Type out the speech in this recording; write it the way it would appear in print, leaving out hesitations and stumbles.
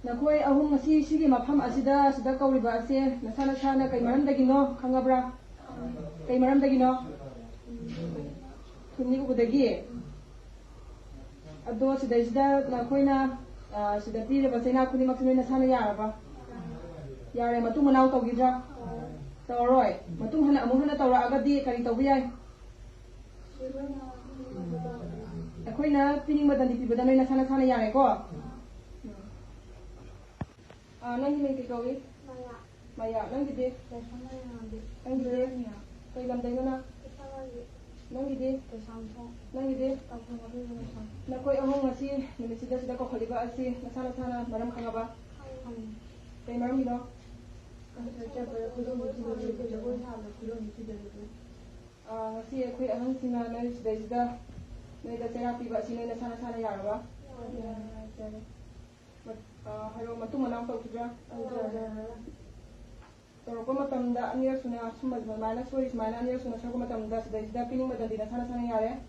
Nakoi ahum ngasi sigi mafam asida sida kauriba ase nasana sana kai maram dagino khangabra kai maram dagino thumni ko dagi ado sida nakoina sida pire basena kuni maksudnya nasana yaraba yare matung manau tawgidra tawroi matung hana amu hana tawra agadi kari tawbi yai akoina pining madani pibadana nasana sana yare ko nanti main kikawi Maya nanti deh nanti deh kau ilam dah mana nanti deh nak kau ahong masih ni sudah kau khaliba asih nasana sana maram khangaba kau maram ni no masih kau ahong sina nanti sudah dah terapi bak sini nasana sana ya apa halo matung manang tau juga Toro matamda anir suna sumad mana suri mana anir suna sako matamda sudah pining madan di sana sana ya